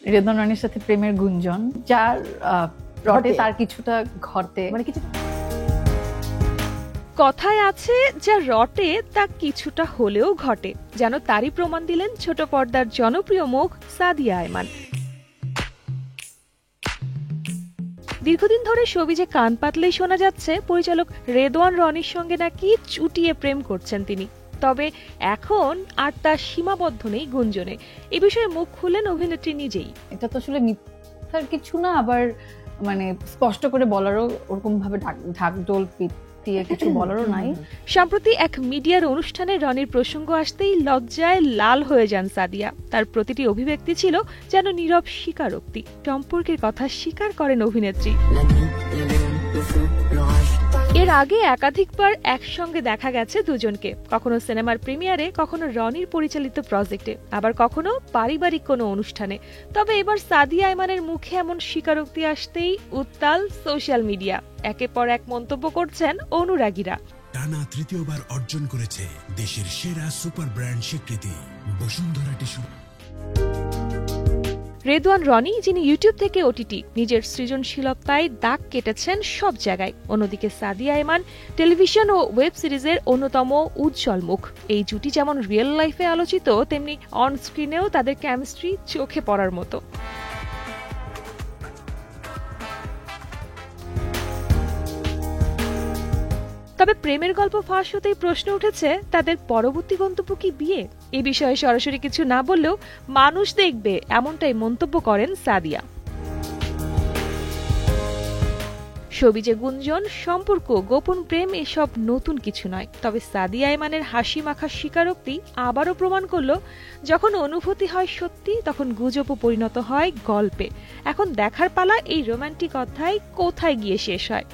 রেদওয়ান রানীর সাথে প্রেমের গুঞ্জন, যার রটে তার কিছুটা ঘটে, মানে কিছু কথায় আছে যা রটে তা কিছুটা হলেও ঘটে, যেন তারই প্রমাণ দিলেন ছোট পর্দার জনপ্রিয় মুখ সাদিয়া আয়মান। দীর্ঘদিন ধরে শোবিজে কান পাতলেই শোনা যাচ্ছে পরিচালক রেদওয়ান রনির সঙ্গে নাকি চুটিয়ে প্রেম করছেন তিনি। তবে এখন আর তা সীমাবদ্ধ নেই গুঞ্জনে, এ বিষয়ে মুখ খুললেন অভিনেত্রী নিজেই। এটা তো আসলে মিথ্যার কিছু না, আবার মানে স্পষ্ট করে বলারও ওরকম ভাবে ঢাকঢোল পিটিয়ে কিছু বলারও নাই। সম্প্রতি এক মিডিয়ার অনুষ্ঠানে রনির প্রসঙ্গ আসতেই লজ্জায় লাল হয়ে যান সাদিয়া। তার প্রতিটি অভিব্যক্তি ছিল যেন নীরব স্বীকারোক্তি। সম্পর্কের কথা স্বীকার করেন অভিনেত্রী। এর আগে একাধিকবার একসঙ্গে দেখা গেছে দুজনকে, কখনো সিনেমার প্রিমিয়ারে, কখনো রনির পরিচালিত প্রজেক্টে, আবার কখনো পারিবারিক কোনো অনুষ্ঠানে। তবে এবার সাদিয়া আয়মানের মুখে এমন স্বীকারোক্তি আসতেই উত্তাল সোশ্যাল মিডিয়া। একের পর এক মন্তব্য করছেন অনুরাগীরা। টানা তৃতীয়বার অর্জন করেছে দেশের সেরা সুপার ব্র্যান্ড স্বীকৃতি বসুন্ধরা টিস্যু। রেদওয়ান রনি, যিনি ইউটিউব থেকে ওটিটি, নিজের সৃজনশীলতায় দাগ কেটেছেন সব জায়গায়। অন্যদিকে সাদিয়া আয়মান টেলিভিশন ও ওয়েব সিরিজের অন্যতম উজ্জ্বল মুখ। এই জুটি যেমন রিয়েল লাইফে আলোচিত, তেমনি অন স্ক্রিনেও তাদের কেমিস্ট্রি চোখে পড়ার মতো। তবে প্রেমের গল্প ফাঁস হতেই প্রশ্ন উঠেছে তাদের পরবর্তী গন্তব্য কি বিয়ে। এই বিষয়ে সরাসরি কিছু না বললেও মানুষ দেখবে, এমনটাই মন্তব্য করেন সাদিয়া। শোবিজে গুঞ্জন, সম্পর্ক, গোপন প্রেম এসব নতুন কিছু নয়। তবে সাদিয়া আয়মানের হাসি মাখা স্বীকারোক্তি আবারও প্রমাণ করল, যখন অনুভূতি হয় সত্যি, তখন গুজবও পরিণত হয় গল্পে। এখন দেখার পালা এই রোমান্টিক অধ্যায় কোথায় গিয়ে শেষ হয়।